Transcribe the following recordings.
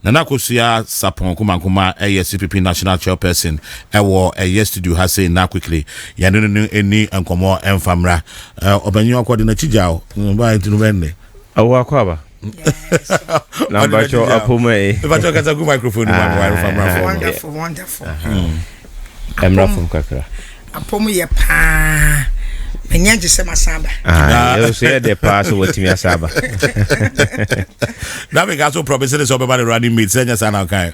Nana Akosua Sarpong Kumakuma CPP national chairperson ewo studio has say now quickly ya no any enkomo enfamra obanyi akwade na chijao ba ntinu benne awo akwaba number cho apome bacho kata ku microphone wonderful emra from kakra apome ye pa enya jese masaba you say the pass what me asaba na me ga so promise so be ba running mate senya sana kan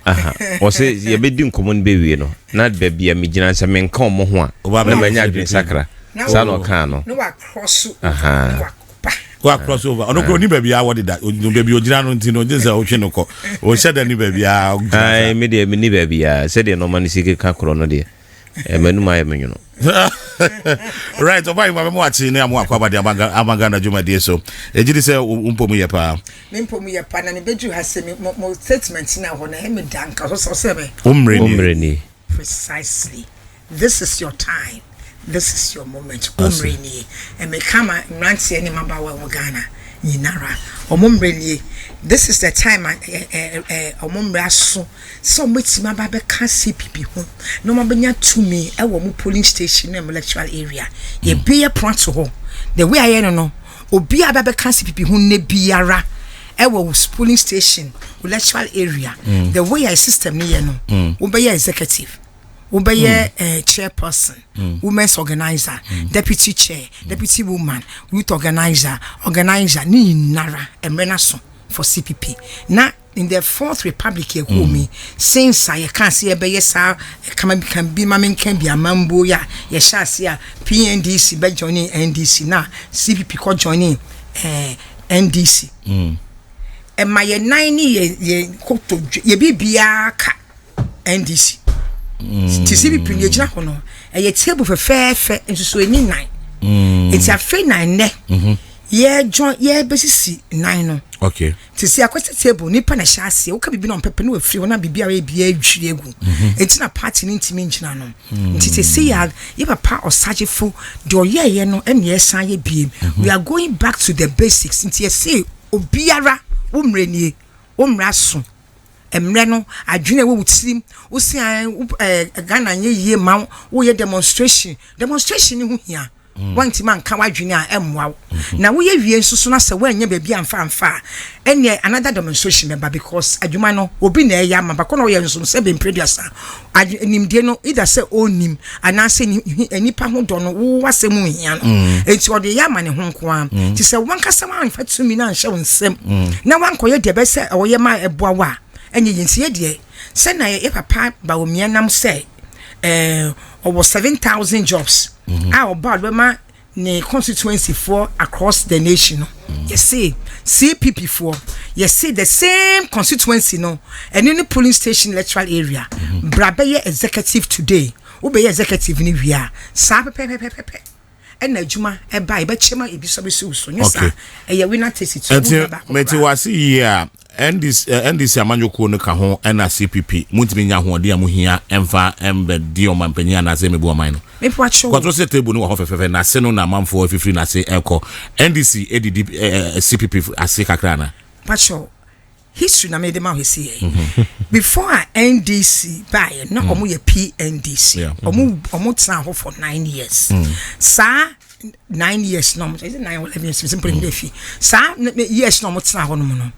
o say ye be din common be wi no na ba bia me gina se me nka omo ho a na manya adwen sakra sa no kan no wa cross wa crossover ono kro ni bia what did that no bia ogina no ntino jinsa o twe no ko o sheda ni bia ai me de me ni bia se de no man sike ka kro no de manu ma yemenyo no right oba ima mo ati ne amu akwaba de amaga na juma de so ejidi se umpomu ye pa mimpomu ye pa na ne beju ha se mo statement na ho na he me danka so se be umre ni precisely this is your time, this is your moment umre ni e me kama nrantie ni maba wa Ghana nyinara omumre ni this is the time omumre aso so metima ba be ka CPP ho no mabenya tumi e wo mu polling station na electoral area ye be a point ho the way I no obi aba be ka CPP ho ne biara e wo polling station electoral area the way I system ni ye no wo be executive Ubeye chairperson, women's organizer, deputy chair, deputy woman, youth organizer, ni nara emrenaso for CPP. Now in the Fourth Republic me since I can't see a beye sa can be mamin can be a mambo ya shasia PNDC be joining NDC na CPP ko joining NDC. And my 9 years ye bibia ka NDC. CPP ni gina ho no e table fe nso eni 9 enti afi 9 ne ye join ye besisi 9 no okay tisi akwete table ni pa na hyase wo ka bibi no pepe no afiri wo na bibi a bia adwire egu enti na party ni ntimi ngina no enti tisi ya ye papa osagefo de oyeye no ene ye san ye biem we are going back to the basics enti ye say obiara wo mre nie wo mra so emre no adwene wo wutirim wo se Ghana nye yie ma wo ye demonstration ni hu hia wanti man ka wadwene a emwa na wo ye wie nsusu na se wanya ba bia mfa ene another demonstration member because adwuma no obi na eya ma bakọ na wo ye nsusu se be producer nimdie no either say onim ana se enipa ho do no wo wasem hia no enti ode ya ma ne ho nko a ti se wankasa man fa tumi na nhye wonsem na wankoye de be se wo ye ma eboa wa enye yintie de se na ye papa ba wo mianam se over 7,000 jobs our bad ma ne constituency for across the nation you see CPP for you see the same constituency no and any polling station electoral area brabe executive today wo be executive ni wia sa pepe and adwuma e ba e be chema e bi so be so nyesa e ye winner test it meti wasi here NDC amanyoko no ka ho na CPP muntimi nya ho de amuhia emfa embe di o mampanya na se mebu oman no mepo acho kwato se table no ho fefefe na se no na manfo afifiri na se eko NDC edidi CPP ase kakra na pacho history na me de ma ho se before NDC buy no omo ye PNDC omo tsan ho for 9 years sa 9 years no is it 9 or 11 years simple in defi sa years no mo tsan ho no no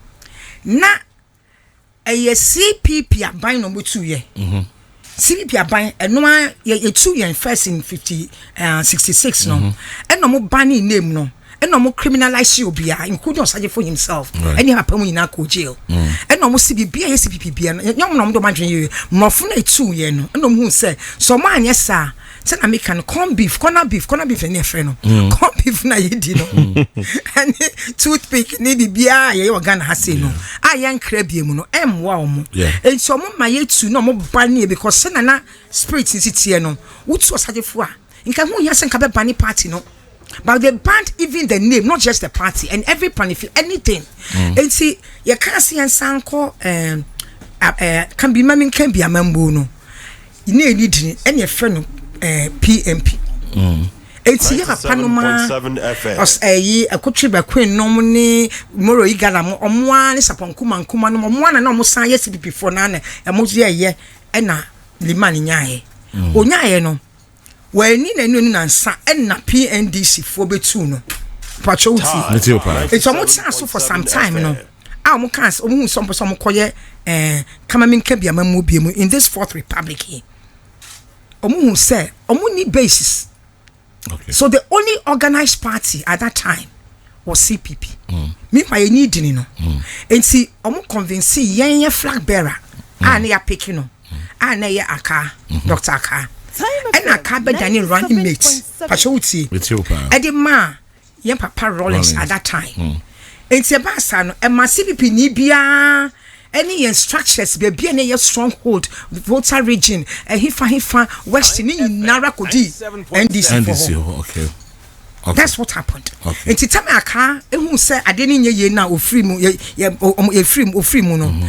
na a CPP aban no 2 year CPP aban eno ye 2 year first in 66 no eno mo ban name no eno mo criminalize obia including Osaje for himself any happen nyina ko jail eno mo CPP ye CPP bia no nyom no do madwen ye mofo na 2 year no eno mo hu say so man yes sir say na make can corn beef any friend no corn beef na yedi no and toothpick ni bibia ye organ ha say no ayan krabie mu no emwa omo en so mo maye tu no mo bani because say na spirit city no wutu Osagefo a nka hu ya sen ka be bani party no but they banned even the name, not just the party, and every panifil, anything. And see, you can't see and sanko can be mamming, can be a mambo no. You need any friend PMP. enti ya papa no ma os akotwe ba queen no ne moro igala mo omoa ne Sarpong Kumakuma no omoa na omo san yes before na na emo ye na liman nyaaye onyaye no wani na nu na nsa na PNDC fo betu no patrol it's almost so for some time no omo kan omo some koye kama minka bia mamu bia mu in this fourth republic here omo say omo ni basis. Okay. So the only organized party at that time was CPP. Me why you need no. And see omo convince yen flag bearer and ya picking no. And ya aka Dr. Aka. And aka be Daniel running mates. Pachouti. With you pa. E ma yen Papa Rollins at that time. And see basa no e ma CPP ni bia any instructions be be any stronghold voter region hifa west ni nara kodi NDC okay. That's what happened. Okay. Enti tell me aka ehun say ade ni nye na ofiri mu no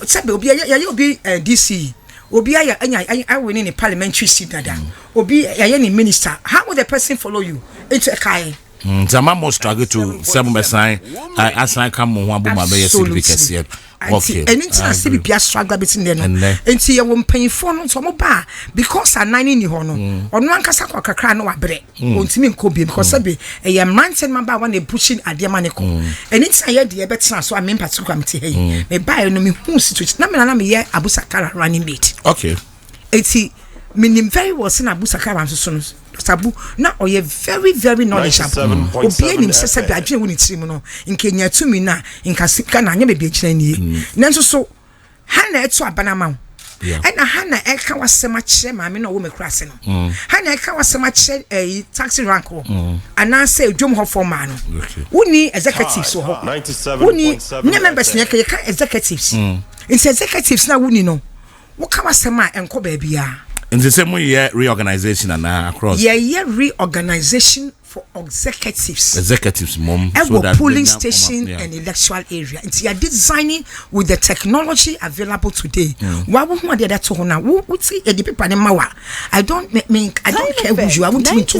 say be obi ya obi DC obi ya I win in a parliamentary seat dada obi ya ni minister, how will the person follow you into kai Zama mo struggle to seven percent. I assign come on one bomb by CPP. Okay. And it's a CPP struggle between them. And see, you won't pay for no some bar because I 9 in the hono. On one casa kakra no abre. Won't mean could be because a man said my bar when they pushing at the manico. And it's a year the better so I mean particular committee. May buy no me who's switch. Namana me ye Abu Sakara running mate. Okay. It's meaning very well seen Abu Sakara and so Sabu na oye very knowledgeable obi enim sese bi adwe woni tirim no nke nya tumi na nka sika na anya be bi kire nie nanso so hana eto abana ma ena hana eka wasema kire ma me na wo mekura se no hana eka wasema kire taxi rank ho ana say dwom ho for ma no woni executives ho woni ne members ne ka executives executives na woni no wo ka wasema enko ba bia. In the same way, reorganization and across. Yeah, reorganization for executives. Executives, mom. So that polling station and electoral area. And you are designing with the technology available today. Why would one that to now? What see the people in Mawa? I don't care who you are. I want to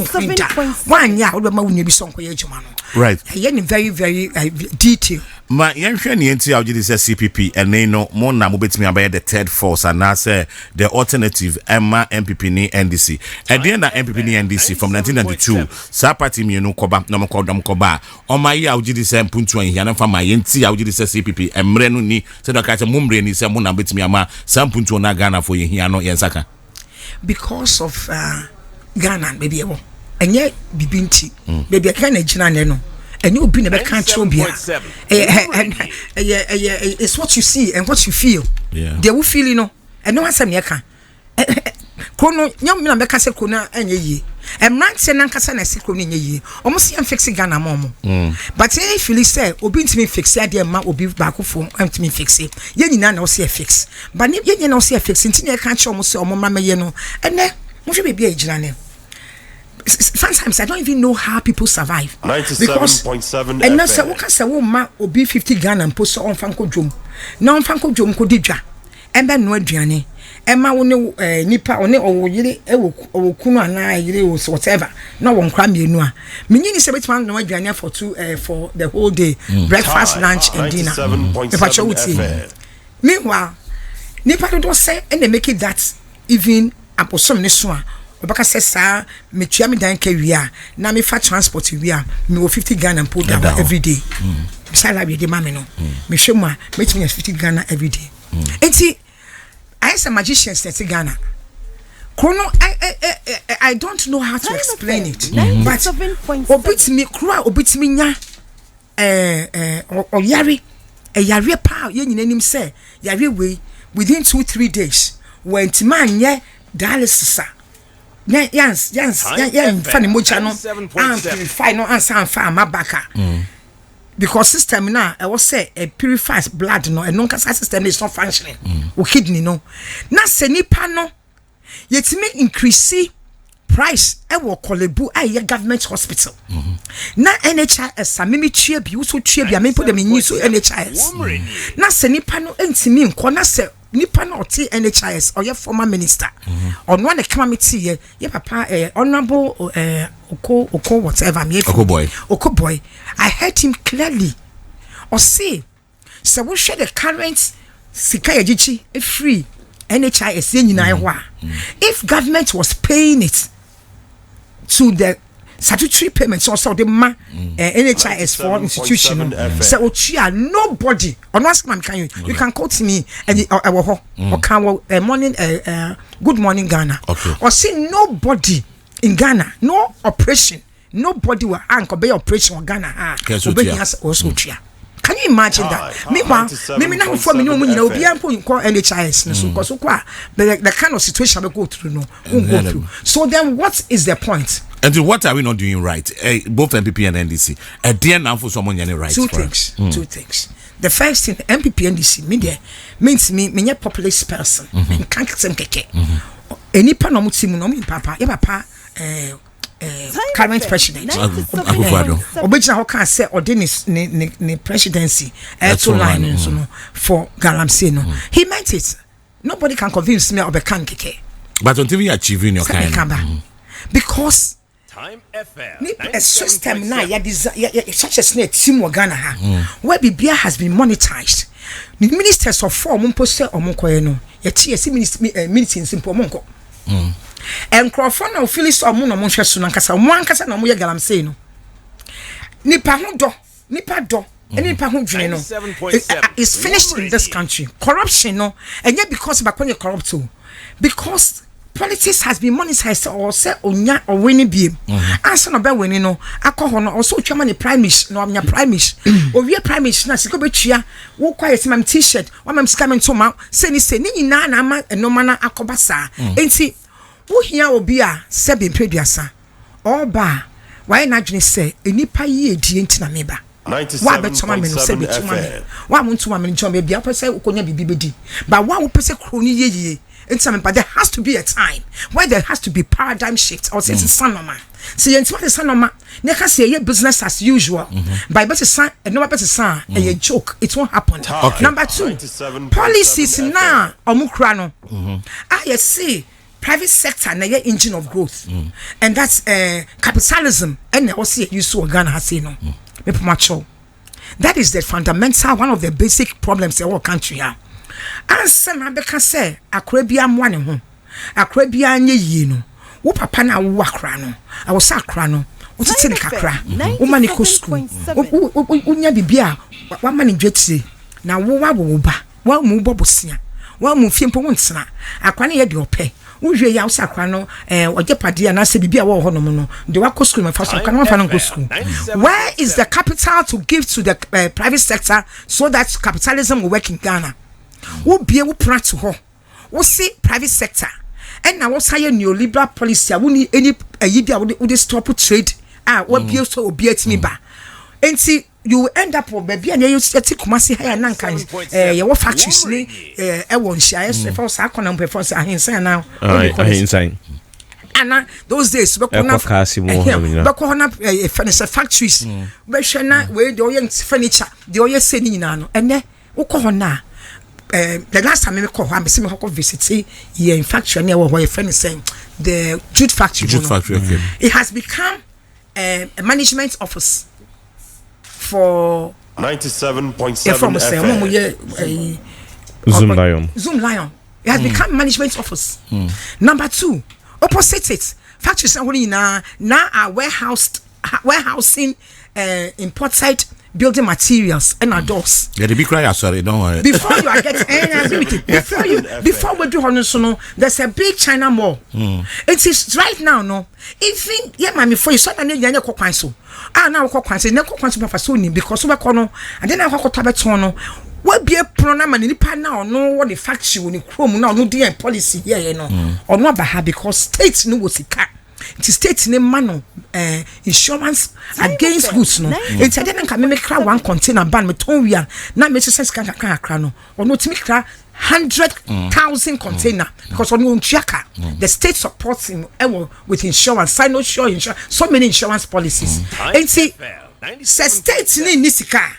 one year. Right. Very detailed. Ma yenhwe ne enti awgidi say CPP ene no mo na mo betimi abaye the third force and na say the alternative Emma MPP ni NDC at the end of MPP ni NDC from 1992 sa party mi no koba na mo koba o ma ye awgidi say mpuntu an hia na fa ma yenti awgidi say CPP emre no ni say do ka che mo mre ni say mo na betimi ama sa mpuntu na Ghana for ye hia no yensaka because of Ghana baby e wo enye bibinti baby ka na gina ne no. And you'll be never control it's what you see and what you feel. Yeah. They will feel, you know. And no one said, Kono, young men make us a corner and ye. And man said, Nankasa and Sikon in ye. Almost young fixing Ghana momo. But if you say, Obi to me fix it, dear man will be back home and to me fix it. Yen no see a fix. But if you no see a fix, until you can't show almost or mamma yeno. And then, what should be a journey? Sometimes I don't even know how people survive. 97.7 and that's what can say woman or be 50 Ghana and post on Fanko Jum. No Fanko Jum could didra. And then no Adriani. Emma will nipa on it or yele or kuno and I whatever. No one cram you know. Meaning is a bit man no Adriani for the whole day. Breakfast, lunch, and dinner. Meanwhile, nipa don't say and they make it that even apostle niswa. Obaka says sir me tua me dan ka wia na me fa transport wia me wo 50 Ghana and put down every day beside we dey mama no me hwe mu a me tumi 50 Ghana every day enti I as a magician set Ghana kono I don't know how to explain it but obitimi kura obitimi nya oyare yare pa ye nyinanim say yare we within 2-3 days when man ye dialysis yes funny mocha no purify no answer my baka because system now I was say a purifies blood no and non cancer system is not functioning o kidney no na se nipa no yetime increase price e wo kolebu aye government hospital na NHIS amemi tue bi wo so tue bi amemi po dem nyi so NHIS na se nipa no entimi nko na se nipa na ɔte NHIS ɔyɛ former minister ɔno na kama me tie ye papa honorable oko whatever me oko boy I heard him clearly or say so we share the current sika yajichi free NHIS nyina ho a if government was paying it to the statutory payments also the NHIS for institution so ochia nobody ono ask man can you can quote me and or can morning good morning Ghana or see nobody in Ghana no operation nobody will anchor be operation in Ghana also chia. Can you imagine that? Meanwhile, maybe now for me, no, you know, be ample in call NHIS, so because the kind of situation we go through, no, won't go through. So then, what is the point? And what are we not doing right? Both MPP and NDC. Dear now for someone getting right. Two things. The first thing, MPP and NDC, means me a populist person. Can't get some keke. Any panomuti munomi papa, papa. Current president Obejina how can say ordained ne presidency to line for Galamsey no he meant it. Nobody can convince me of a can keke but until you achieving your kind because time a system now such a snake team Ghana where Bibia has been monetized. The ministers of form post omonko no ye minister simple omonko and Crawford now Phyllis or Moon or Monchester one casa no more Galamsey no Nipa do and Nipa is finished in this country. Corruption no and yet because back when you corrupt too because politics has been monetized or say onya or winning beam answer no be winning no alcohol no also chairman primish no nya primish or we primish na sika betua wo quiet mam t-shirt wa mam sika men to ma say ni nyina na ama no mana akobasa enti wo hia obi a sebe mpedwasa oba why na dwene say enipa yi edi enti na meba wa betoma me no sebe tuma me wa montuma me nchom bia pese ukonya bibi bedi but wa wo pese kroni yeye enti but there has to be a time where there has to be paradigm shift or say sanoma see enti what sanoma ne ka say ye business as usual by better san no better san a joke it won't happen. Number 2 policies now omukra no I see private sector na your engine of growth and that's capitalism and also you saw Ghana has say no that is the fundamental one of the basic problems in our country answer na be ka say akrabia mo ne ho akrabia nye yi no wo papa na wo akra no I was akra no wo tete ne kakra wo mani ko school wo nya bibia wa mani dwetire na wo wo ba wa mu bobosia wa mu fiempo wo ntena akwa ne ye de opɛ uwe ya usakwa no ojepade na se bibia wo ho no no de wa school me first kan fa no school. Where is the capital to give to the private sector so that capitalism will work in Ghana? Wo bie wo pra to ho wo see private sector and na wo say neoliberal policy wo ni any yidi wo de stop trade wo bie so obi atimi ba enti you end up with baby and you set Kumasi higher nan kan your factories ni won share for sa akona mpe say ahinsan now ahinsan ana those days we kona furniture factories we hwe na we de oye furniture de oye se ni nyina no ene wo ko na the last time me call am say me go visit here in factory na we furniture the jute factory okay. It has become a management office for 97.7 FM. Zoom Lion. It has become management office. Number 2, opposite it, factories now are warehousing imported building materials and adults. Yeah, the big cry, sorry, don't worry. Before you are getting before we do Honosono, there's a big China mall. It is right now, no. Even before you saw the name Kokwanso. Now Kokwanso, no Kokwanso Bafasoni, because we are and then I have Tabatono. What be a pronoun and any now know what the factory when you chrome now no dear policy here, or not by because states know what's it cat. It is state name mano insurance against goods no it's then can make one container ban me ton we na me sense kan no or no to make 100,000 container because on unchiaka the state supports him with insurance sign no sure insurance so many insurance policies and see state ni nisika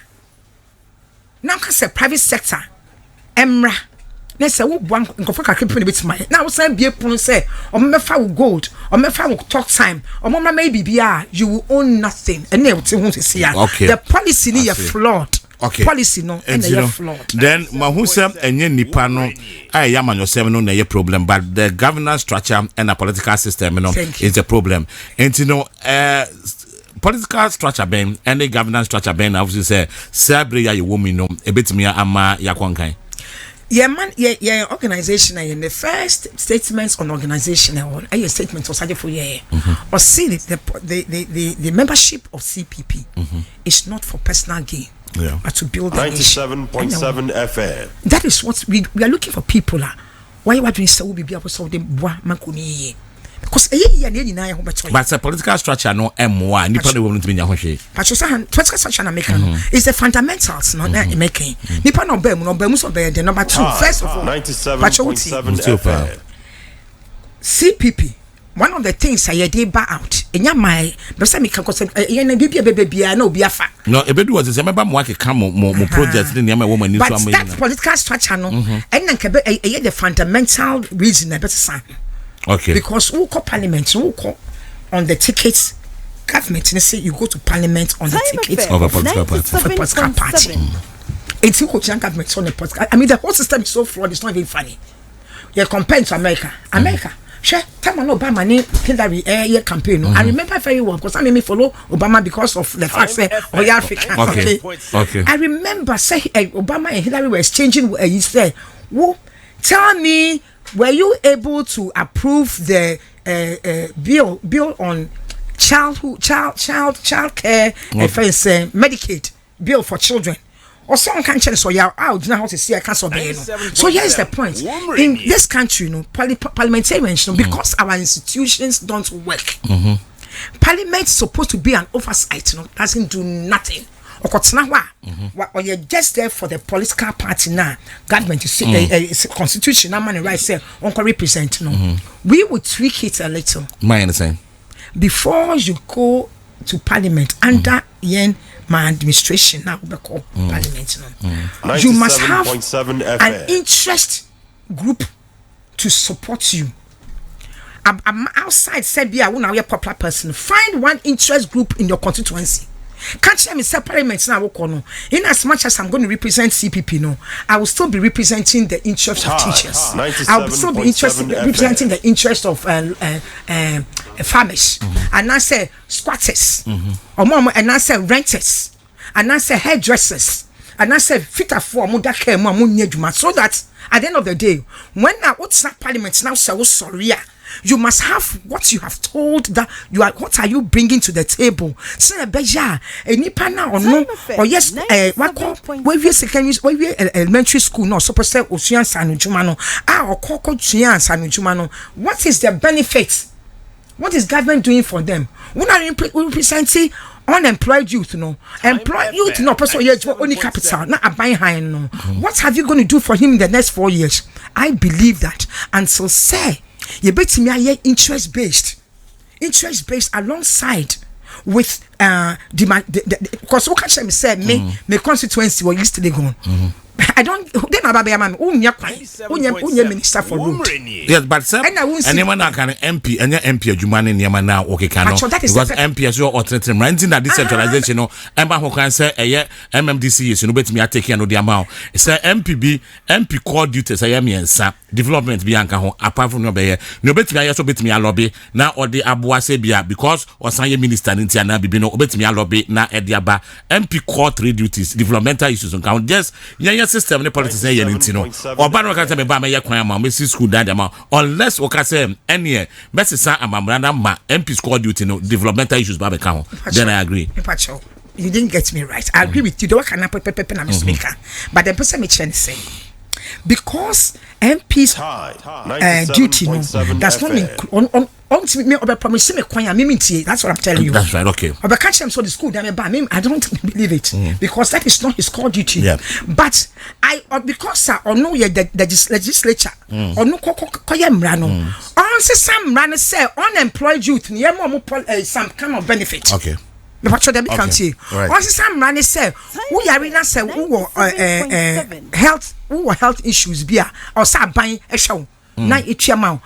now can say private sector emra na say wo bwan nkofo kakra pe ne betima na wo san bie pon say o mefa wo gold o mefa wo talk time o mo maybe bia you will own nothing and na wote hu se ya the policy ni flawed. Okay. Policy no and they flawed. Then mahusem enye nipa no ay yaman yourself no na ye problem, but the governance structure and the political system no is the problem. And you know political structure ben and the governance structure ben obviously say sabre ya woman no ebetimi ama yakwankan. Yeah man, yeah organization in the first statements on organization a statement was for year or see the membership of CPP is not for personal gain. Yeah. But to build 97.7 FM. That is what we are looking for people. Why you are doing so? We be able to solve them. Because but the political structure no MY. Nipa no won't be nyahohwe. But political structure na make no is the fundamentals no na making. Nipa no be so be the number 2. First of all, 97.7 FM. CPP. One of the things I did buy out. Enya my besa me kan ko say na bibia na obi afa. No, ebedu was say member mo akeka mo project ni na woman ni so am. But that political structure no and na ke be the fundamental reason na better. Okay. Because who call parliament, who call on the tickets, government, and say you go to parliament on the tickets of a political party. Of a political party. It's equal to government on the political. I mean, the whole system is so flawed. It's not even funny. You're comparing to America. America. Sure, time on Obama ni Hillary year campaign. I remember very well because I mean me follow Obama because of the fact that we are African. Okay. I remember say Obama and Hillary were exchanging. He said, "Whoa, tell me." Were you able to approve the bill on child care Medicaid bill for children? Or some countries so yeah, I don't know how to see a council bill. So here's the point: in this country, parliamentarians, because our institutions don't work, Parliament is supposed to be an oversight. Doesn't do nothing. Or you're just there for the political party now. Government is constitution, man, right? Say, represent. We would tweak it a little. My understanding. Before you go to parliament under my administration, now we call parliament. You must have an interest group to support you. I'm outside. Said, "Be a popular person. Find one interest group in your constituency." Can't me separate now. In as much as I'm going to represent CPP, I will still be representing the interest of teachers. I will still be representing the interest of farmers, and I say squatters, and I say renters, and I say hairdressers, and I say fitter for so that at the end of the day, when I what's that parliament now so sorry. You must have what you have told that you are. What are you bringing to the table? Say beja, nipa na or no or yes, where we secondary, where we elementary school no. So per se osuan sanujumano or koko tuyan sanujumano. What is the benefit? What is government doing for them? When are representing unemployed youth? Employed youth person only capital. Not a buy high What have you going to do for him in the next 4 years? I believe that until say. You bet me I interest based alongside with demand because what can say me constituency were yesterday gone. I don't then about minister for road. Yes, but sir, anyone can MP and your MP adwuma ne niam na okay can because MP as your alternative renting that decentralization no emba ho kan say MMDC is no betimi atake no the amount say MP core duties say miensa development bi anka ho apart from no be no betimi ayeso betimi alobi na odi aboa se bia because osan ye minister ntia na bibi no betimi alobi na ediaba MP core 3 duties developmental issues on just system ne politics say yenti no oba no ka say me ba me ye kwan ma me school dad ma unless o ka say any mesisa amamra na ma MP score duty no developmental issues ba be ka ho then I agree. You didn't get me right. I agree with you. The work can happen na speaker but the person me say because MP's duty no does not include on me over promise me kwan me tie. That's what I'm telling you. That's right. Okay. Over catch him so the school them ba me I don't believe it because that is not his core duty. Yeah. But I because or no the legislature or no koye mra no on say some mra say unemployed youth near some kind of benefit. Okay. me pacho dem county once some run say who yare na say who health issues bia or say ban ehwe na etuama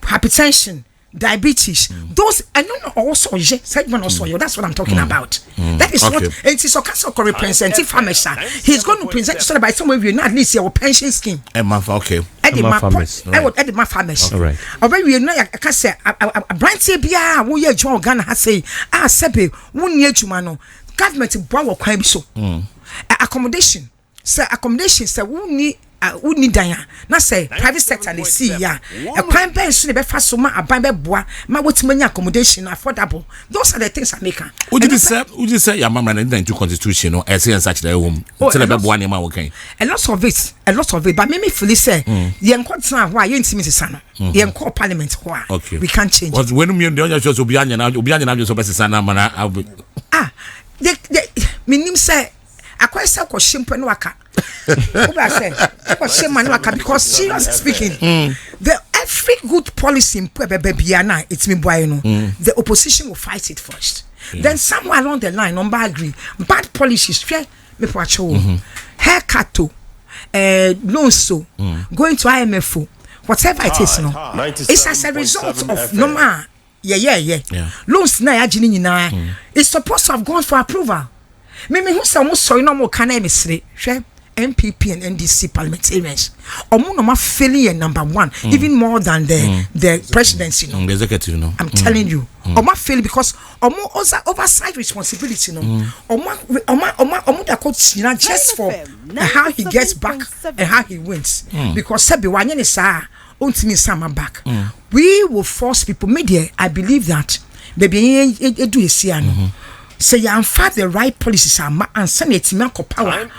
hypertension, diabetes, those and no also segment also that's what I'm talking about. That is what it is. So representative farmers. He's going to present so by some of you at least your pension scheme. Okay. Edema farmers. All right. We know I can say a branch bia wo ye John Ghana has say sebe wo nie adwuma no government boa wo kwan bi so. Accommodation say wo ni wouldn't die. Now say private sector they see ya. A crime ben should be fast so ma aban bois, ma what many accommodation affordable. Those are the things I make. Would you say your mama and into constitution or essay and such their home? Tell about one okay. A lot of it. But maybe fully say the encounter why you intimate son. The encounter parliament why we can't change. What when you don't just be an sana mana minim say akwesa ko shimpo no waka because seriously speaking the every good policy in Biana it's me boy no the opposition will fight it first then somewhere along the line number agree bad policies straight me for haircut loans so going to IMF whatever it is no it's as a result of normal loans na ya jini nyina it's supposed to have gone for approval me who say so no more can misre hwe MPP and NDC parliamentarians omo no ma failing number 1 even more than the presidency no the executive no I'm telling you omo fail because omo oversight responsibility no omo da coach just for how he gets back and how he wins because sabi wanye ne saa ontimi sama back we will force people media I believe that baby edu esia no say you have the right policies and Senate power.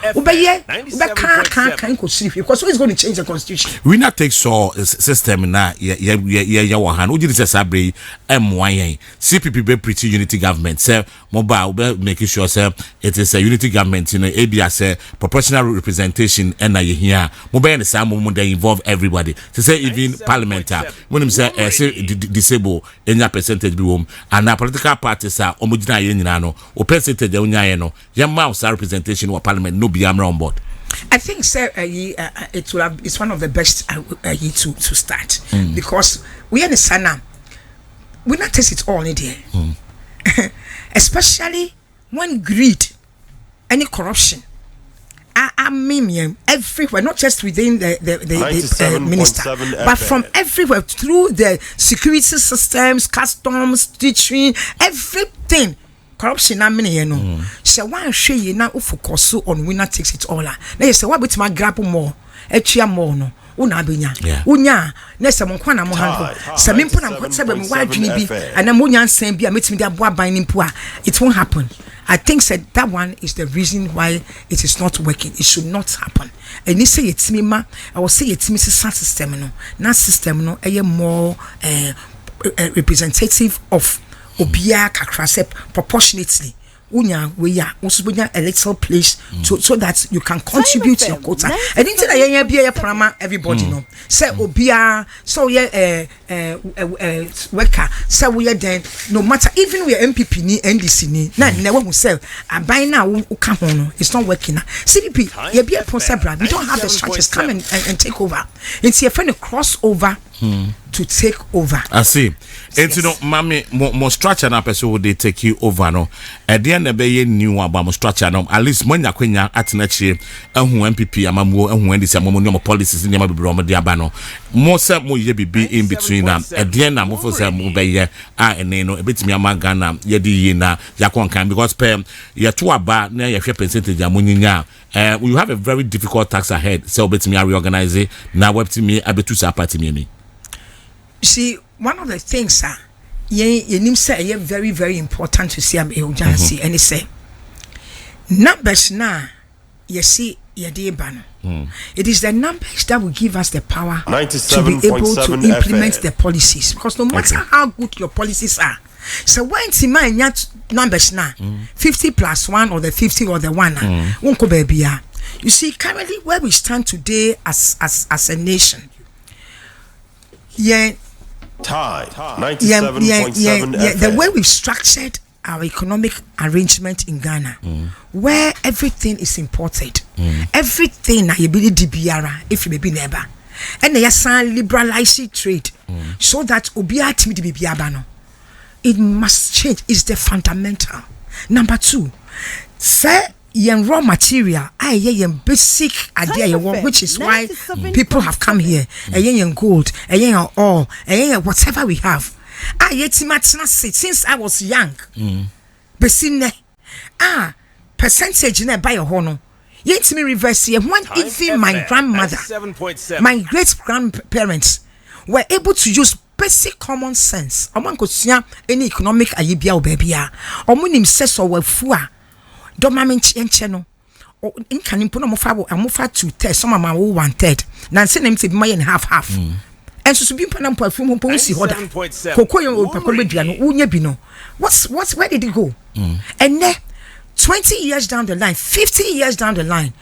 Because who is going to change the constitution? We not take so system na hand. Who did this sabre MYN CPP be pretty unity government. Say mobile be making sure say it is a unity government. You know, ABS say proportional representation and na here. Mobile and the same moment they involve everybody. To say even parliament when him say disable any percentage be home and na political parties are omujina yenina. O percentage the unya no yamma representation or parliament no be on board. I think sir it will have, it's one of the best to start because we understand now we not taste it all in there especially when greed any corruption I mean everywhere, not just within the minister, but from everywhere through the security systems, customs, teaching, everything. Corruption na many no say one hwe na focus on winner takes it all na you say what bit my grab more etua more no una abenya unya na say mo kwa na mo handle say me mpo na say be mo wadwene bi ana mo nyansan bi a metimi dey abo aban nimpo a it won't happen. I think said that one is the reason why it is not working. It should not happen. And you say it's me ma I will say it's me system no na system no more representative of obia kakrasep proportionately unya we ya usubunya electoral place so that you can contribute to your quota. I didn't say that you be a prama everybody no say obia so worker say we then no matter even we MPP ni NDC ni na never who say aban na uka ho no it's not working. CPP you be a prosebra we don't have the structures come and take over. It's your friend crossover to take over. I see. And you know, mommy, more structure na person would they take you over no. At the end of the year, new about more structure no. At least when you kwenya at nature, who MPP amamu, who when this amomo policies in the Mabibro Diabano. More self more ye be in between them. At the end, I'm for some move ye and no a bit me amagana yedi na yakon can because per ye two about near your percentage amunya. We have a very difficult task ahead. So bet me reorganize it now. Web to me, I bet to party me. See, one of the things you say very, very important to see see and say numbers now you see bano. It is the numbers that will give us the power to be able to implement the policies because no matter how good your policies are. So when Tima numbers now 50 plus 1 or the 50 or the 1 won't go baby. You see currently where we stand today as a nation. Tie 97.7 the way we've structured our economic arrangement in Ghana, where everything is imported, everything na yebili dibiara if you be never, and they are liberalizing trade, so that obiati di bibiaba no, it must change. Is the fundamental. Number 2, say yen raw material, yen basic idea, which is why people have come here. Yen gold, yen oil, yen whatever we have. Since I was young, besine percentage in buy a hono. Yet me reverse here. When even my grandmother, my great grandparents were able to use basic common sense. Among any economic ayibia or babya, or when him says or fua, domament encheno, or in canimpono mofabo, and mofa to test some of my 1/3. Nancy name to be my and half. And so be panam perfume policy order. Cocoa Pacomidiano, Unyabino. Where did it go? And then 20 years down the line, 50 years down the line,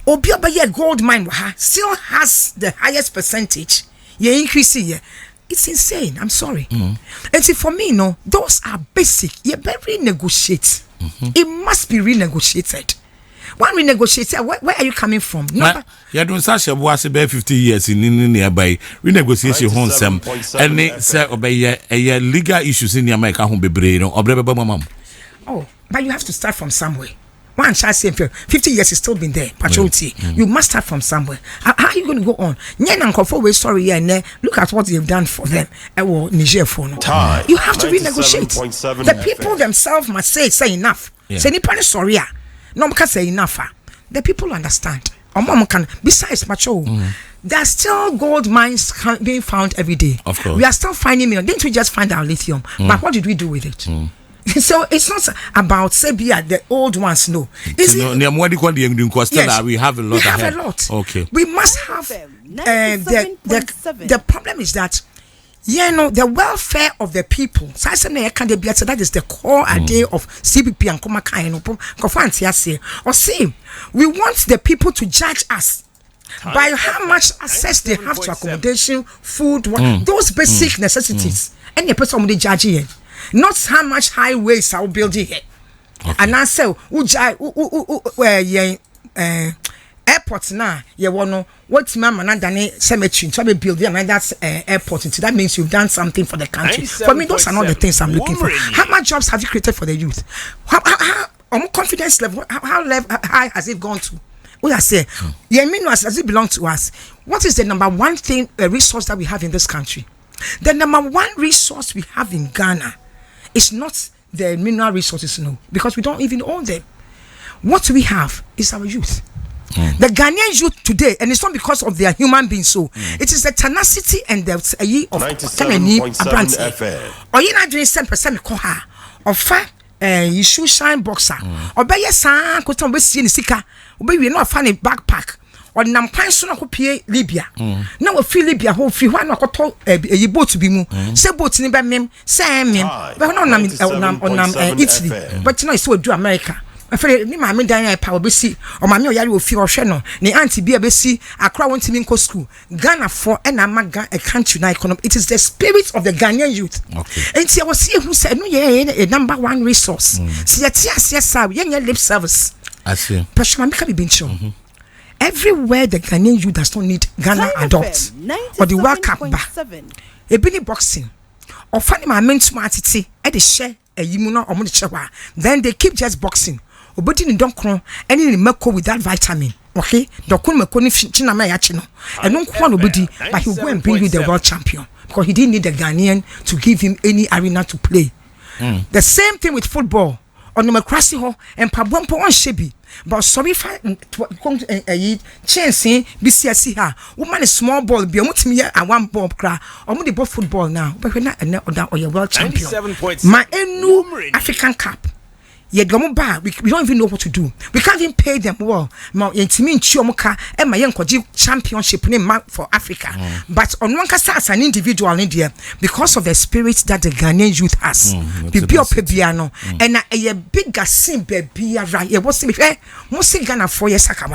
Obiabaya gold mine still has the highest percentage. You increase here. It's insane. I'm sorry. And see, for me, no, those are basic. You better renegotiate. It must be renegotiated. One renegotiator, where are you coming from? You're doing such a was about 50 years in nearby renegotiation home some and they say obey a legal issues in America home be brain or mom. Oh, but you have to start from somewhere. One child say 50 years has still been there. Patrolity. You must start from somewhere. How are you going to go on? Sorry, and look at what you've done for them. Niger for no. You have to renegotiate. The people themselves must say enough. Say ni sorry. No, because say enough. The people understand. Besides, macho, there are still gold mines being found every day. Of course, we are still finding million. Didn't we just find our lithium? But what did we do with it? So it's not about Sebia, the old ones. No, yes, we have a lot. We have a lot. Okay, we must have. The problem is that. The welfare of the people. So that is the core idea of CPP and Kumakuma. Or say, we want the people to judge us by how much access they have to accommodation, food, those basic necessities. And the person will judge here. Not how much highways are building here. And I say, airport now, what's mama done cemetery to be building another airport. And that means you've done something for the country. For me, those are not the things I'm looking for. How much jobs have you created for the youth? How confidence level? How high has it gone to? We are saying, does it belong to us? What is the number one thing, resource that we have in this country? The number one resource we have in Ghana is not the mineral resources, no, because we don't even own them. What we have is our youth. The Ghanaian youth today, and it's not because of their human beings, so it is the tenacity and the of 97.7 FM. Or you not doing 10% koha or fat you shoe shine boxer or buy your son could be seen sika or be not funny backpack or nampan soon pay Libya. Now we feel Libya whole free one or a boat to be moved. Say boats in mem, Sam, but not Italy, but you know it's what do America. I feel ni mama dan power be see or mama o yare ofi o hwe no ne auntie bia be see Accra want to go school Ghana for and a country na economy. It is the spirit of the Ghanaian youth. Okay. And see I was see who said no a number one resource. See yes lip service. I see. Pressure mama can be sure. Everywhere the Ghanaian youth does not need Ghana adults or the World Cup back. A bini boxing or funny my men smartity at the share a yimuno or money. Then they keep just boxing. But in don't crown any meko with that vitamin. Okay, Dokun Mekoni China Mayachino. And no one nobody, but he will go and bring you the world champion because he didn't need the Ghanaian to give him any arena to play. The same thing with football. On the Macrassi Hall and Pabompo on Shebi. But sorry if I chance BCSC her. Woman is small ball, be a me and one ball cry. Or the ball football now, but we're not or your world champion. My new African Cup. Yet we don't even know what to do. We can't even pay them well. My Chiomoka and my young championship name for Africa. But on one case as an individual in India, because of the spirit that the Ghanaian youth has. Piano and a big sim baby right. It was mostly Ghana 4 years Saka.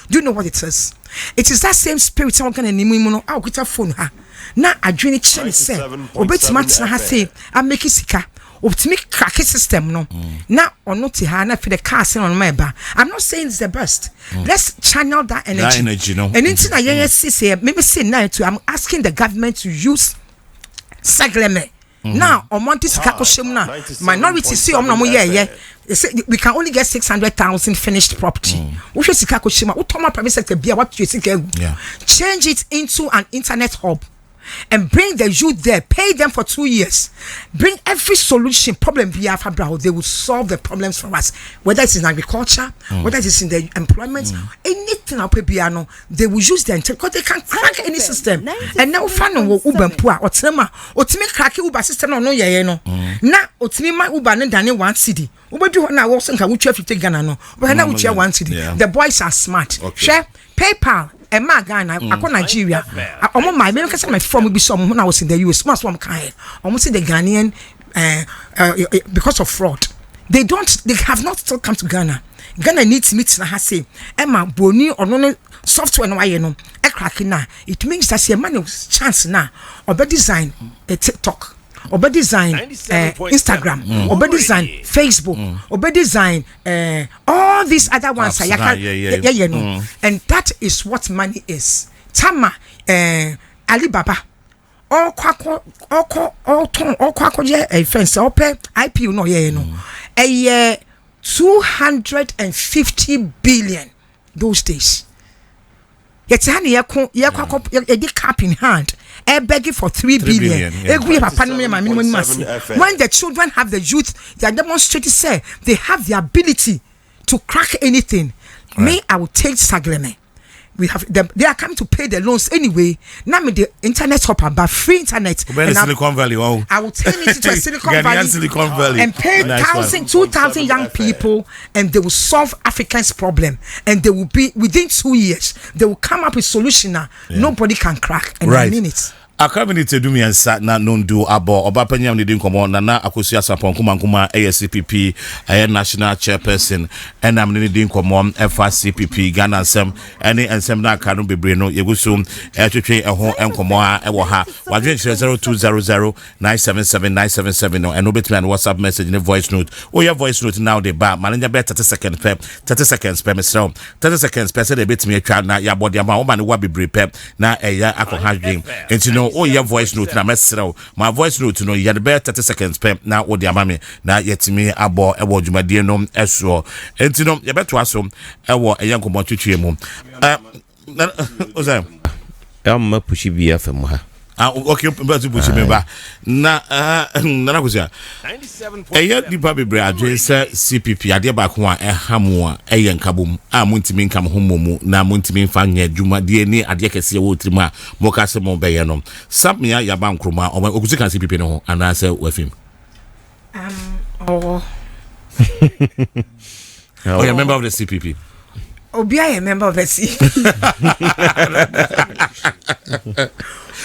Do you know what it is? It is that same spirit I'm gonna name I'll get a phone her. Now I drink it say, or bet Martin has say, I make it sika. optimic crack system no na ono te ha na for the car sen on my ba. I'm not saying it's the best. Let's channel that energy. No. And into na say maybe say now to I'm asking the government to use Sagleme. Now on Monte Sikakoshim na minority see on no yeah. They say we can only get 600,000 finished property. Which is Sikakoshima. Utoma private sector be what you think. Change it into an internet hub. And bring the youth there, pay them for 2 years, bring every solution problem they will solve the problems for us, whether it's in agriculture, whether it's in the employment, anything up piano, they will use them because they can crack any system. And now fan Uber poor or Tema or Timmy crack Uber system or no no. Now Otima Uber and Daniel 1 city. Uber do now also can we 50 Ghana no, but now we 1 city. The boys are smart. Share PayPal. Emma Ghana, I go Nigeria. My my friend will be some when I was in the US. Most one kind. Almost the Ghanaian because of fraud. They have not still come to Ghana. Ghana needs meet na say Emma Boni or no software no why no e crack na. It means that your man chance na or be design a TikTok. Or be design Instagram, or be design Facebook, or be design all these other ones. And that is what money is. Tama Alibaba, all kwako a fence, or pay IPO no a year 250 billion those days. Yet honey, a cap in hand. Begging for 3 billion. When the children have the youth, they are demonstrating say they have the ability to crack anything. Right. Me, I will take Sagleme. We have them, they are coming to pay the loans anyway. Now me the internet hopper, but free internet. Silicon Valley, wow. I will turn it to a Silicon Valley and pay 2,000 young people, and they will solve Africans' problem. And they will be within 2 years. They will come up with solution now. Nobody can crack. And I mean it. Akabinite dumi ansa na nondu abo obapanyam ne din komo Nana Akosua Sarpong Kumakuma ASCPP national chairperson enam ne din komo FCPP Ghana Nsem ene ensem na aka no bebre no yeguso twetwe eho enkomo a ewo ha wadwen 0200977977 no eno betime na WhatsApp message ne voice note your voice note now the ba manager be 30 seconds per 30 seconds per mesel 30 seconds per say de betime atwa na ya body ama wo ma ne wa bebre pe na eya akohadwen entino your voice note na mesrel my voice note no you be 30 seconds per na wo de amame na yetimi abo ewo dwumadie no eso entino ye beto aso ewo eyankomo twetwe mu ozam ma pushi bia fam ha okay but to push me ba na Nana Akosua eya dipa bebre adwen se CPP ade ba ko a ehamu a eyen kabom a muntimi nkam homomu na muntimi mfa nya dwuma de ni ade kese wo trimu a mo ka se mo beye no samia ya ba nkroma o okusi kan CPP no ho ana se wafim oh you're a member of the CPP. Obi a member of the CPP.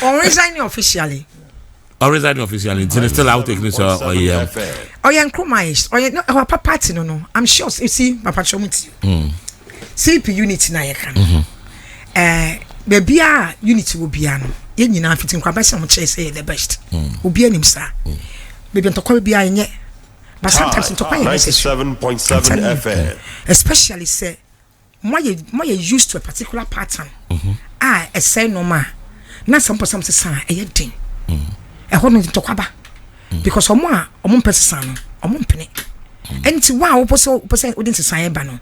Or resigning officially. Until still out taking this or yeah. Or young Kromaish, or no, our party no. I'm sure you see Papa Chomiti. CP unity na yakan. Baby unity will be an. Yen you know fitting Kwabasa say the best. Will be an imsa. Maybe to call be a but sometimes to pay 97.7 FM. Especially say more you used to a particular pattern. I say no ma. Na some person say e din e ho no to kwaba because omo pese no omo mpene enti wa wo pese odin say ba no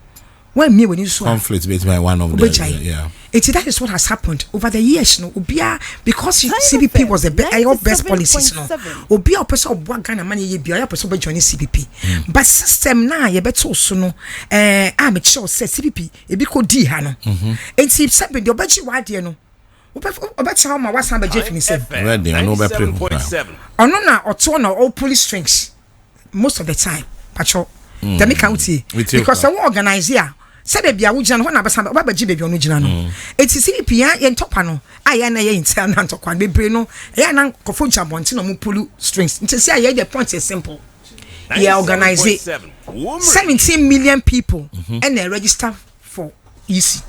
when me when you so conflict between one of them that is what has happened over the years no obia because CBP was the best policies no obia pese obwa Ghana man ye bia pese be join CBP but system na ye beto so no a me sure say CBP e bi ko di ha no enti sebe de obachi wa de no Obecha ma wasan be jeff ni say ready I know be play ono na oto na all police strings most of the time pacho the me county because I organize here say be bia wo gina ho na be san ba ba baby onu gina no eti CP ya ye ntopa no aya na ye internal ntokwa bebre no ya na kofo jabonti no mo pulu strings nti say ya the point is simple yeah organize it 17 million people and they register for EC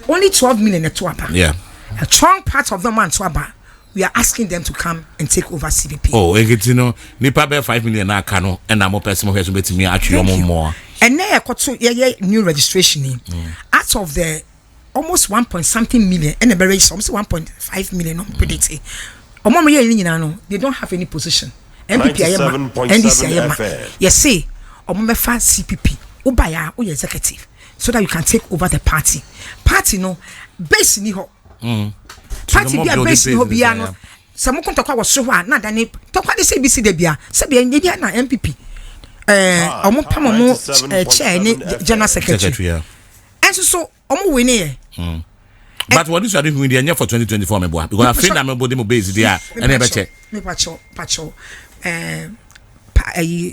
only 12 million at Twapa. Yeah. A strong part of them man Twaba. we are asking them to come and take over CPP. Oh, you know, nipa be 5 million na kano and I'm person who has been me actually more. And now I got to new registration out of the almost 1 point something million and a very almost 1.5 million on predicted. They don't have any position. MPP NDC yes say Omomefa CPP Ubaya or executive so that you can take over the party. Party no base ni ho. Party be a base ni ho bia no. Some kontokwa was so na dani tokwa de CBC de bia se bia bia na MPP omo pam mo chair ni general secretary. And so omo we ne but what is you doing with the for 2024 me boy because I feel that me body mo base there and e be check me pacho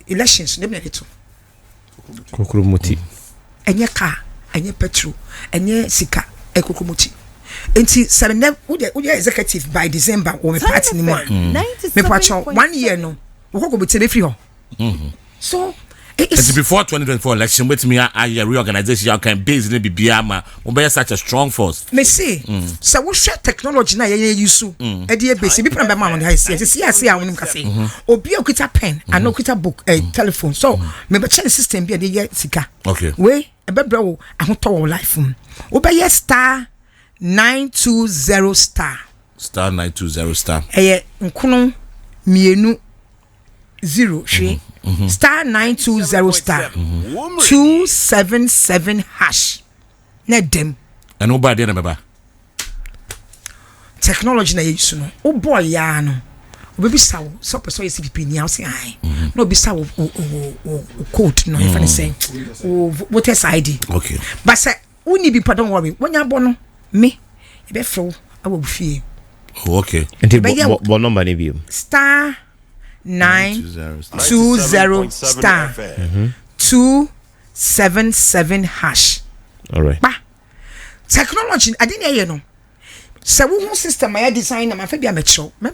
elections dem na to kokromoti enye car enye petrol enye sika kokromoti enti seven we executive by December or me party ni mo me pacho 1 year no wo ko be tebe free ho so it's before 2024 election with me a reorganization you can base in bibia ma we such a strong force me say so we share technology na ye use e dey base bi plan be ma on dey see see a won ka say obi okita pen and okita book telephone so me be check system bi dey sika okay we e be bra wo ahoto wo life wo be star 920 star 920 star nkono mienu 0 hwe star 920 star 277 hash na dem and nobody na baba technology na use no o boy ya no o be sawo so person is CPP ni house ai no be sawo code no if I say o voter's ID okay but say uni be pardon worry when ya bo no me e be fro awu fie okay and bo number ni bi star 920 star 277 hash. All right. Ba technology I didn't hear no. So we system I design na fe bia me show. Me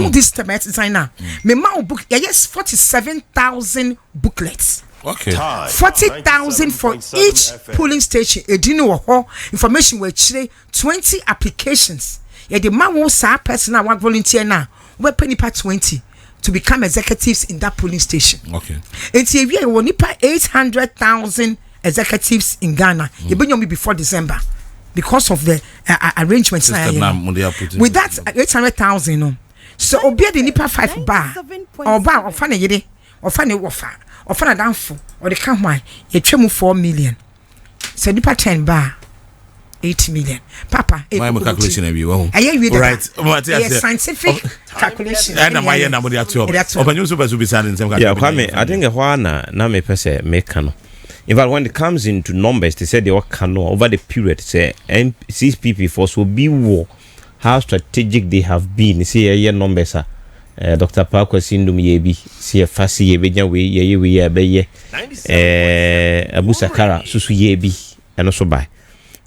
this system I design na. Me ma book yes 47,000 booklets. Okay. 40,000 for each polling station. E didn't wo information we chire 20 applications. Yeah the man won sa person na work volunteer na. We pay nipa 20 to become executives in that polling station. Okay. And we will need 800,000 executives in Ghana. You bring me before December because of the arrangements. With that 800,000, no. So obia the nipa 5 bar or bar or fane yede or fane wofa or fane danfo or the count why you tremu 4 million. So nipa 10 bar 8 million. Papa, my calculation every one. Right. Scientific calculation. And my number there too. Open you super be sending some. Yeah, Kwame, I think na me pese make no. In fact, when it comes into numbers, they said they were cano over the period. Say, CPP force will be war. How strategic they have been. See, a numbers are. Dr. Parker Sindum Yebi, see a Fassi Yebeja, we Abu Sakara, Susu Yebi, and also by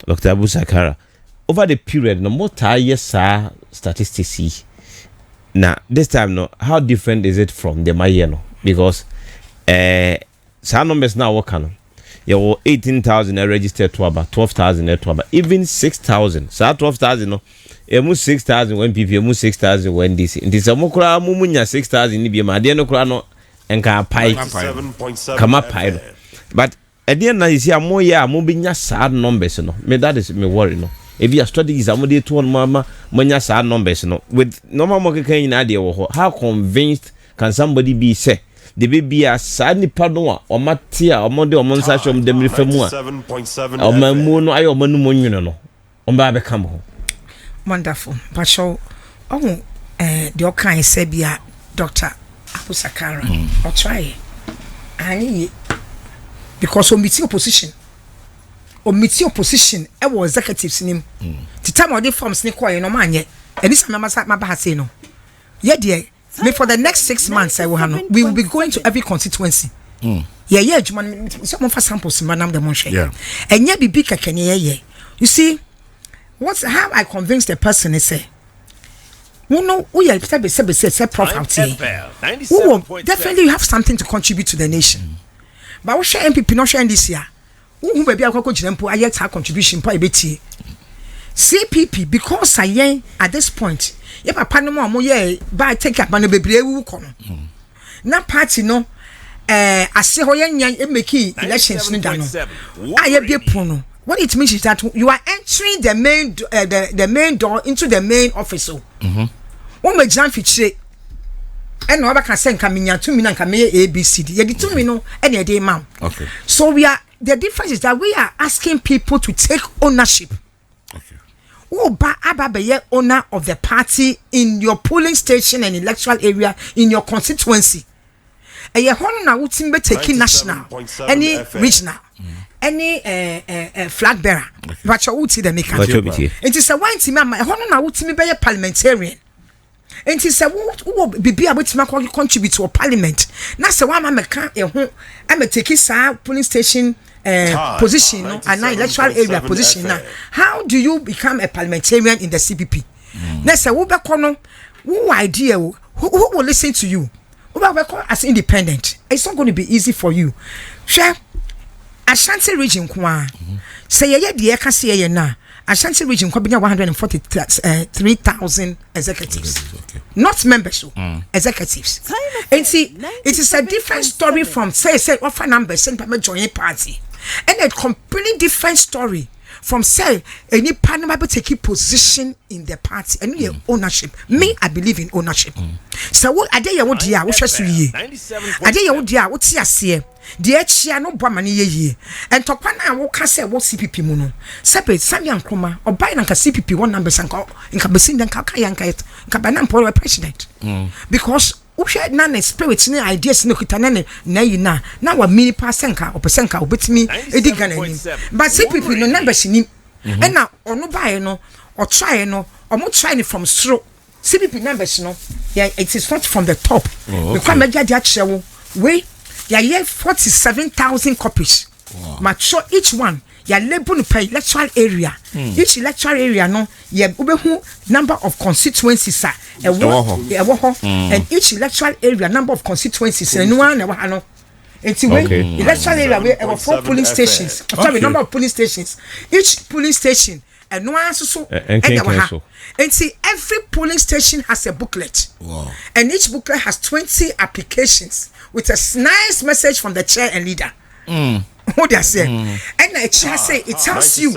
Dr. Abu Sakara. Over the period, no more tired statistics. Now, this time, no, how different is it from the Mayeno? Because some numbers now work on. You were 18,000 registered to about 12,000 to about even 6,000. So 12,000 no. Emu 6,000 when people emu 6,000 when this. This amokura mumunya 6,000 ni bi ma de no kura no enka pai. Kama pai. But at the end na you see amoya amobinya sad numbers no. Me that is me worry no. If your strategies amode to on mama manya sad numbers no. With normal market kan ina de wo how convinced can somebody be say the baby a sad ni pardon o matia o mode o monsa shom dem refemu a o mamu no ayo manu monwuno no o ba be kam ho. Wonderful. But so the okay say bia Dr. Akosua Sakara or try and because omiti opposition e was executives nim the time of the forms ni kwa no manye and this my ba say no yeah dear me for the next 6 months I will have no, we will be going to every constituency yeah some of samples madam the monche and yeah bibi kakene you see what's how I convince the person is say no we are say prof out here definitely you have something to contribute to the nation but we share MPP no share this year who baby akoko ginempo ayet contribution pa ebetie CPP because I at this point ye papa no mo ye ba take up no bebre wu kono na party no ase ho ye nyan make elections no da no aye bie pono. What it means is that you are entering the main door into the main office. One me jam fichire and no can send kaminya to me na kamiye ABCD. Ye di to me no and ye dey mam. Okay. So the difference is that we are asking people to take ownership. Okay. Be owner of the party in your polling station and electoral area in your constituency. And you hono na wutimbe taking national, any regional, any flag bearer. But you wuti the maker. It is a wine team. Hono na wutimi be parliamentarian. And it is a be able to contribute to a parliament. Na se wa meka ho am taking sa polling station position and now electoral area position now. How do you become a parliamentarian in the CPP? Na se wo be kono wo idea who will listen to you? As independent, it's not going to be easy for you. Share Ashanti region kwa say ye de ka say ye na Ashanti region kwa binya 143,000 executives. Okay. Not members, executives. And see, it is a different story from say offer numbers send by join party. And a completely different story from say any panel take position in the party and your ownership. Me, I believe in ownership. So what ade ya wo dia wo hweso yi. Ade ya wo dia wo ti ase. De achia no bwa mane ye. Entokwa na wo ka say wo CPP mu no. Separate Samuel Nkrumah obai na ka CPP one number sanka nka besin den ka yanka it. Nka bana mpo president. Because uhwe na na spirit ni ideas no kita na yi na wa mini percent opesenka obetimi edi Ghana ni. But CPP no numbers ni. And now ono bae no or try no omo try ni from stroke. CPP numbers no it is not from the top. Because media dia chewo we ya 47,000 copies. Wow. Mature each one ya label per electoral area. Each electoral area no ya ubehu number of constituencies and each electoral area number of constituencies and one no. Electoral area we have 4 polling stations. Sorry, number of polling stations. Each polling station and one so and see every polling station has a booklet. Wow. And each booklet has 20 applications with a nice message from the chair and leader. What they say, and a chair say it tells you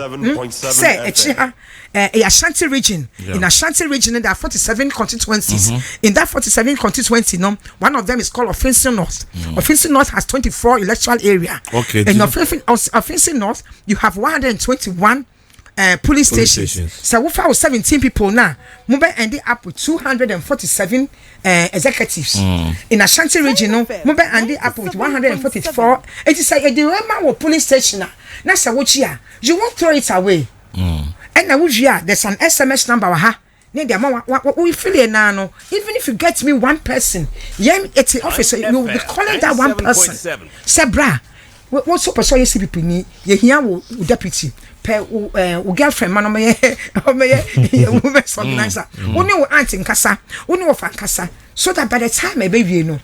say a chair Ashanti region. In Ashanti region there are 47 constituencies. In that 47 constituency, one of them is called Offensive North. Offensive North has 24 electoral area. Okay. In Offensive North you have 121 police stations. So we found 17 people now. Mumbai ended up with 247 executives. In Ashanti region, Mumbai ended up with 144. It is like a dilemma of police station. Now, you won't throw it away. And now there's an SMS number. We feel it now. Even if you get me one person, it's the officer. You will be calling that one person. Say, bra, what's up? So you see people need you hear deputy. Girlfriend man me organizer only auntie nkasa only of nkasa so that by the time my baby me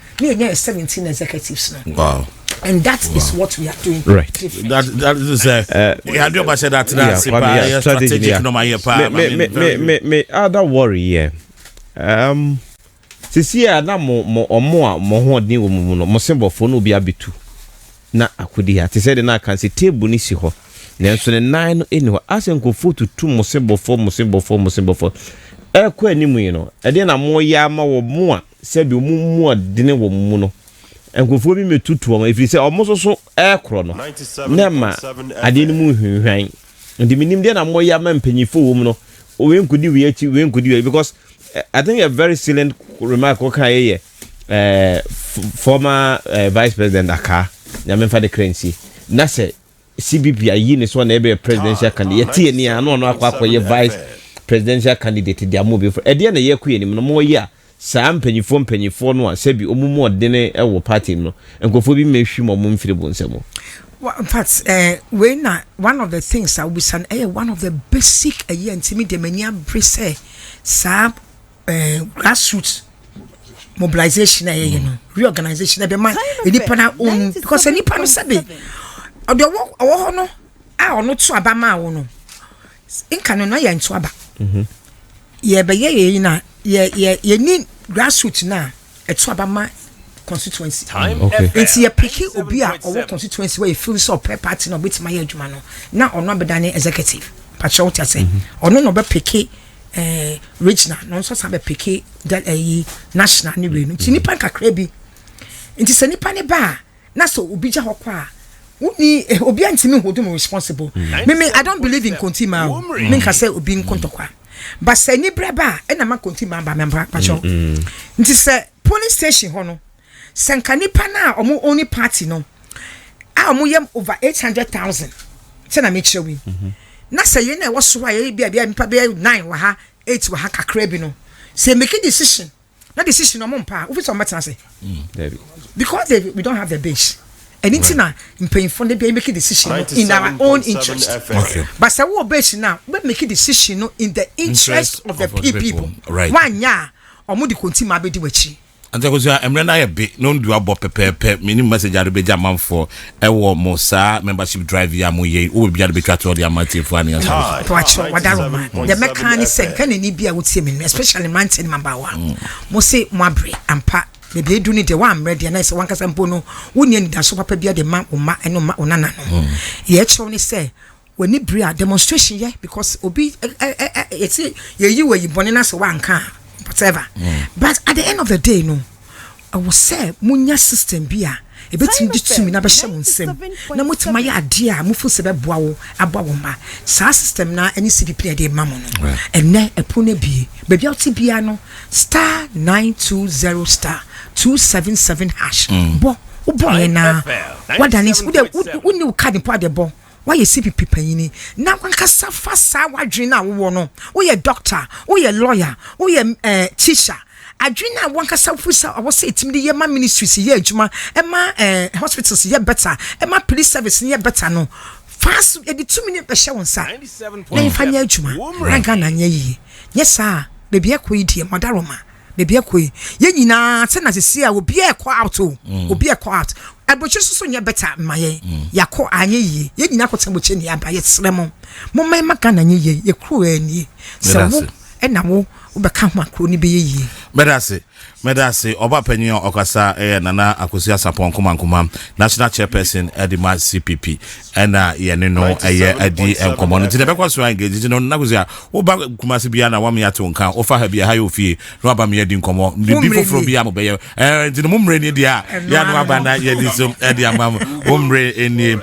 17 executives now. Wow. And that is what we are doing. Right. That is I do about that strategic no my part me other worry here sisi na mo ho odin wo mu no mo sembo fo no bi abetu na akodi ha te say na kan se table ni si ho. Nenso ne nine anyway asenko photo to mosembo for ekwa animu yi no e de na mo ya ma wo mo a se bi mu de ne wo mu no enkofo bi metutu o ifiri se o mo so ekro no na ma ade ni mu hwehwan ndi minim de na mo ya ma mpanyifo wo mu no o we nkudi we because I think a very salient remark okay former vice president Aka nyamemfa de currency na se CBP ayi ne so na ebe presidential candidate tie ni ano akwa ye vice presidential candidate dia mo be for e de na ye kuye ni mo ye a saa mpanyifo no a sebi omumu odene e wo party no enkofo bi mehwi mo mfiri bo nsemo. Well, in fact, when one of the things that we san one of the basic ntimi de mania brese sa grassroots mobilization you know reorganization be man nipa na own because nipa no sabe odo wo no a ono to abama wo no inka no ya nto aba ye be ye na ye ni grassroots na eto aba ma constituency enti ye pick obi a owo constituency where you feel so per party no bit my adwuma no na ono abedane executive pacho what say ono no be pick regional no so sabe pick that national ni we no nti nipa kakra bi nti se nipa ne ba na so obi ja hokwa uni obi antimi hodum responsible me I don't believe in kontima me ka say obi nkontokwa but se ni breba e na ma kontima ba member pacho nti se police station ho no se nka nipa na omo only party no a omo yem over 800,000 se na me chewi na se ye na wo so a ye bia nipa be 9 wa ha 8 wa ha kakra bi no se make a decision na decision no mo mpa wo fi so mata say because we don't have the base anything na mpayinfo de be make a decision in our own interest but say we base now we make a decision in the interest of the people right wanya omo di kontima be di wachi ante ko sia emre na ye be no ndu abo pepepe mini message ade be jam for ewo mosa membership drive ya mo ye o be be twa to the amati for ani asa to acho wadaroma the mechanic say kan ni bia wotie me especially mountain member one mo say mo abre ampa the be do ni de one ready na say one kasa mpo no woni ani da so papa bia de ma oma eno ma onana no ye chew ni say when ni bria demonstration ye because obi it's ye yi we bone na so one kan whatever but at the end of the day no I will say munya system bia e betim di tumi na be hye nsem na mutima ya ade a mufu se be boa wo aba wo ma sa system na any CPP de ma mo no enne epo na bie be bia oti bia no star 920 star 277 hash bo wo bo na wadani wo ni wo card po ade bo why you CPP panyini na kwankasa fa sa wadwen na wo no wo ye doctor wo ye lawyer wo ye teacher adwena wankasa fusa wo say tim de ye ma ministries ye adwuma e ma hospitals ye better e ma police service ye better no fast e di 2 minutes be hye won sa na ifanya adwuma na Ghana nya yi yesa bebi ekoi die modaroma bebi ekoi ye nyina se na sesi a obi e call out obi e call out abochi so nya better maye yakọ anye yi ye nyina kwota bochi ne aba ye sremo mo mai maka na nye ye ye kru ani se wo e na wo ubeka ho akro ni be ye medase oba panyin okasa Nana Akosua Sarpong Kumakuma national chairperson edima CPP ena ye ne no adi enkomo no tine bekwa so engage no Akosua oba kumase bia na wam ya to nka ofa ha bia ha yo fie no aba me adi nkomo bibi foforo bia mo be ye tine mumre ni dia ya no aba na ye di so edi amam mumre eni